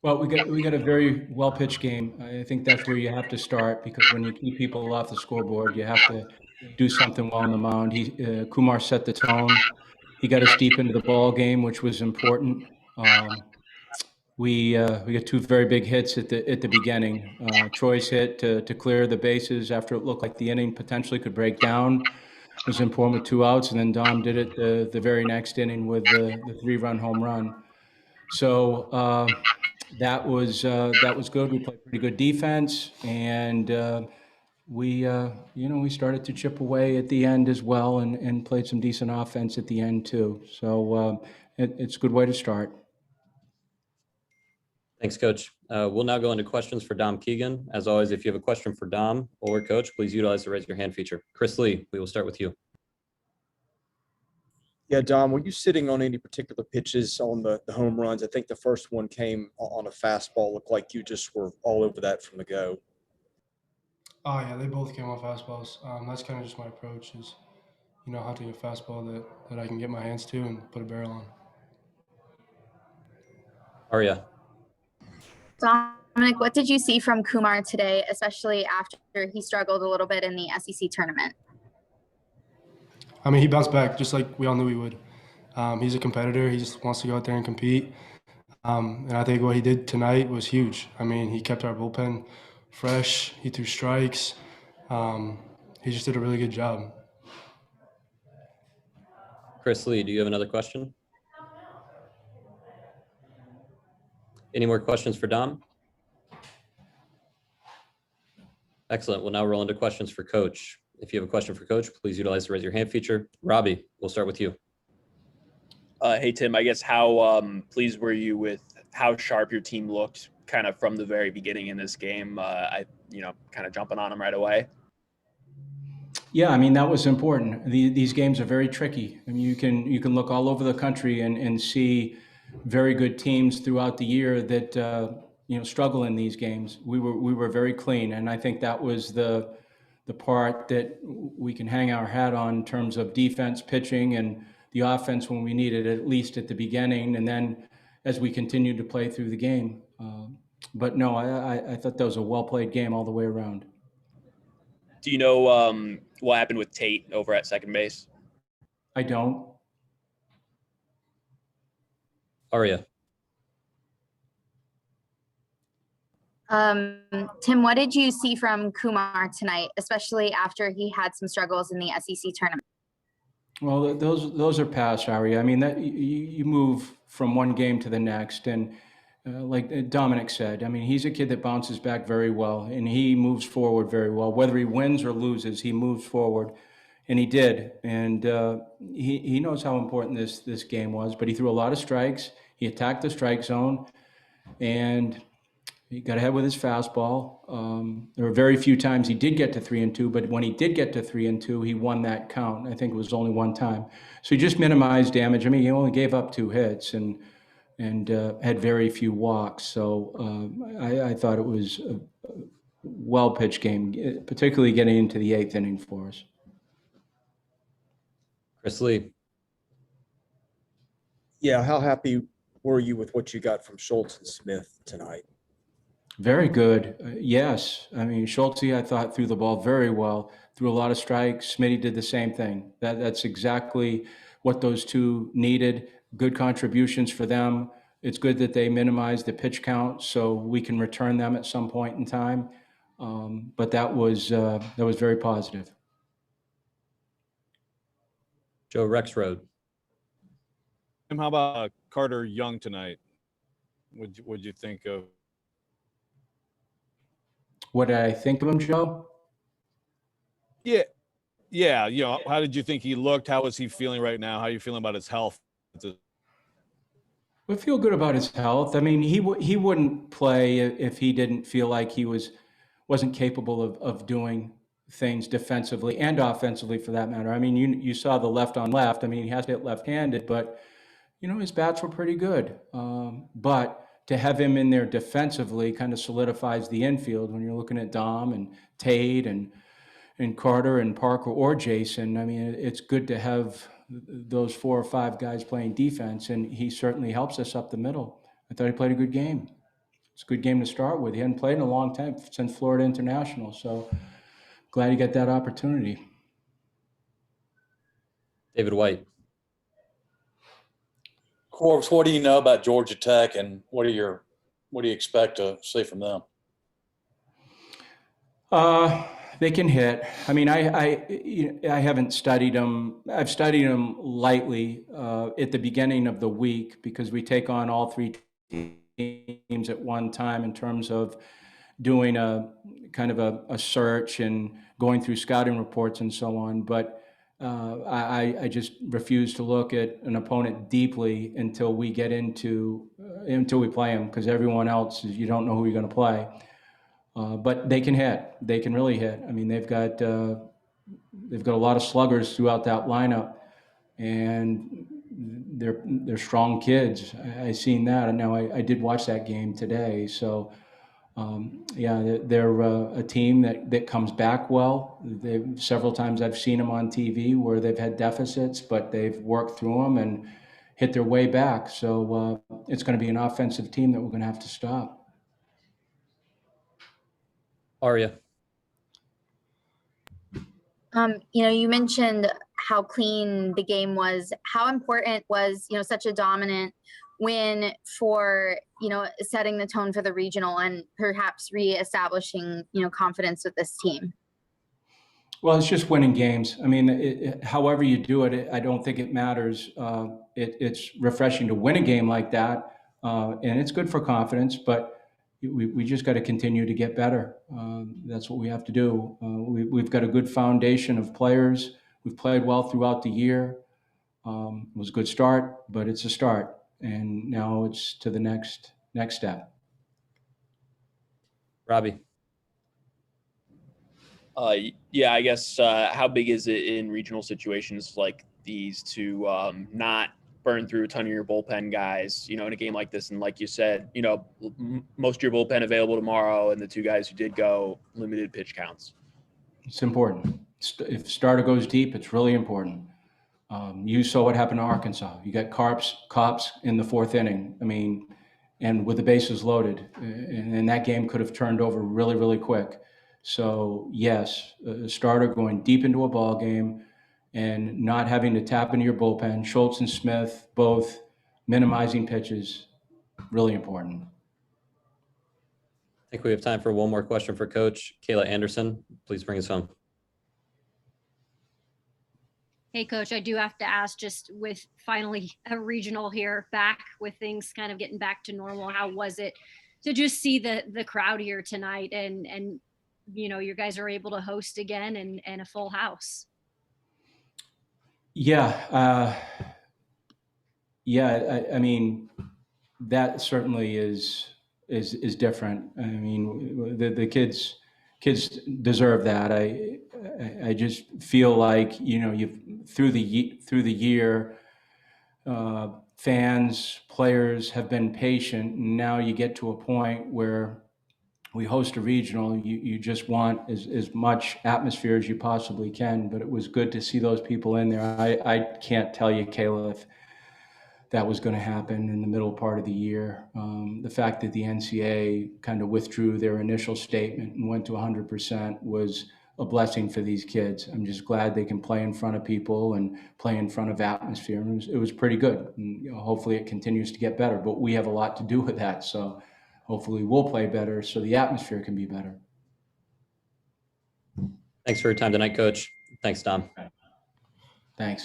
Well, we got a very well pitched game. I think that's where you have to start because when you keep people off the scoreboard, you have to do something well on the mound. Kumar set the tone. He got us deep into the ball game, which was important. We got two very big hits at the beginning. Troy's hit to clear the bases after it looked like the inning potentially could break down was important with two outs, and then Dom did it the very next inning with the 3-run home run. So that was good. We played pretty good defense, and we started to chip away at the end as well, and played some decent offense at the end too. So it's a good way to start. Thanks, Coach. We'll now go into questions for Dom Keegan. As always, if you have a question for Dom or Coach, please utilize the raise your hand feature. Chris Lee, we will start with you. Yeah, Dom, were you sitting on any particular pitches on the home runs? I think the first one came on a fastball. Looked like you just were all over that from the go. Oh, yeah, they both came on fastballs. That's kind of just my approach is, hunting a fastball that I can get my hands to and put a barrel on. Arya. Dominic, what did you see from Kumar today, especially after he struggled a little bit in the SEC tournament? I mean, he bounced back just like we all knew he would. He's a competitor. He just wants to go out there and compete. And I think what he did tonight was huge. I mean, he kept our bullpen fresh. He threw strikes. He just did a really good job. Chris Lee, do you have another question? Any more questions for Dom? Excellent. We'll now roll into questions for Coach. If you have a question for Coach, please utilize the raise your hand feature. Robbie, we'll start with you. Hey, Tim, I guess how pleased were you with how sharp your team looked kind of from the very beginning in this game? Kind of jumping on them right away. Yeah, I mean, that was important. These games are very tricky. I mean, you can look all over the country and see very good teams throughout the year that struggle in these games. We were very clean, and I think that was the part that we can hang our hat on in terms of defense, pitching, and the offense when we needed it, at least at the beginning, and then as we continued to play through the game. But no, I thought that was a well-played game all the way around. Do you know what happened with Tate over at second base? I don't. Arya. Tim, what did you see from Kumar tonight, especially after he had some struggles in the SEC tournament? Well, those are past, Arya. I mean, that you move from one game to the next, and like Dominic said, I mean, he's a kid that bounces back very well, and he moves forward very well. Whether he wins or loses, he moves forward, and he did. And he knows how important this game was. But he threw a lot of strikes. He attacked the strike zone, and he got ahead with his fastball. There were very few times he did get to 3-2, but when he did get to 3-2, he won that count. I think it was only one time. So he just minimized damage. I mean, he only gave up 2 hits and had very few walks. So I thought it was a well-pitched game, particularly getting into the 8th inning for us. Chris Lee. Yeah, how happy were you with what you got from Schultz and Smith tonight? Very good. Yes. I mean, Schultz, I thought, threw the ball very well, threw a lot of strikes. Smitty did the same thing. That's exactly what those two needed. Good contributions for them. It's good that they minimized the pitch count so we can return them at some point in time. But that was very positive. Joe Rexroad. How about Carter Young tonight? What'd you think of? What did I think of him, Joe? Yeah. How did you think he looked? How is he feeling right now? How are you feeling about his health? We feel good about his health. I mean, he wouldn't play if he didn't feel like he wasn't capable of doing things defensively and offensively, for that matter. I mean, you saw the left on left. I mean, he has to hit left-handed, but his bats were pretty good. But to have him in there defensively kind of solidifies the infield when you're looking at Dom and Tate and Carter and Parker or Jason. I mean, it's good to have those 4 or 5 guys playing defense, and he certainly helps us up the middle. I thought he played a good game. it's a good game to start with. He hadn't played in a long time since Florida International, so glad you got that opportunity. David White. Corbs, what do you know about Georgia Tech, and what do you expect to see from them? They can hit. I mean, I haven't studied them. I've studied them lightly at the beginning of the week because we take on all three teams at one time in terms of doing a kind of a search and going through scouting reports and so on. But I just refuse to look at an opponent deeply until we get until we play them, because everyone else, you don't know who you're going to play. But they can hit. They can really hit. I mean, they've got a lot of sluggers throughout that lineup, and they're strong kids. I seen that, and now I did watch that game today. So yeah, they're a team that comes back well. Several times I've seen them on TV where they've had deficits, but they've worked through them and hit their way back. So it's going to be an offensive team that we're going to have to stop. Aria. You mentioned how clean the game was. How important was, such a dominant win for, setting the tone for the regional and perhaps reestablishing, confidence with this team? Well, it's just winning games. I mean, however you do it, I don't think it matters. It's refreshing to win a game like that, and it's good for confidence, but we just got to continue to get better. That's what we have to do. We've got a good foundation of players. We've played well throughout the year. It was a good start, but it's a start, and now it's to the next step. Robbie. Yeah, I guess how big is it in regional situations like these to not burn through a ton of your bullpen guys, in a game like this? And like you said, most of your bullpen available tomorrow, and the two guys who did go, limited pitch counts. It's important. If starter goes deep, it's really important. You saw what happened to Arkansas. You got Cops in the fourth inning. I mean, and with the bases loaded, and that game could have turned over really, really quick. So yes, a starter going deep into a ball game and not having to tap into your bullpen. Schultz and Smith both minimizing pitches, really important. I think we have time for one more question for Coach. Kayla Anderson, please bring us home. Hey, Coach, I do have to ask, just with finally a regional here back with things kind of getting back to normal, how was it to just see the crowd here tonight and you guys are able to host again and a full house? Yeah. I mean, that certainly is different. I mean, the kids deserve that. I just feel like, you've through the year, fans, players have been patient. And now you get to a point where we host a regional, you just want as much atmosphere as you possibly can, but it was good to see those people in there. I can't tell you, Kayla, if that was going to happen in the middle part of the year. The fact that the NCAA kind of withdrew their initial statement and went to 100% was a blessing for these kids. I'm just glad they can play in front of people and play in front of atmosphere. It was pretty good. And, hopefully it continues to get better, but we have a lot to do with that. So hopefully we'll play better so the atmosphere can be better. Thanks for your time tonight, Coach. Thanks, Dom. Thanks.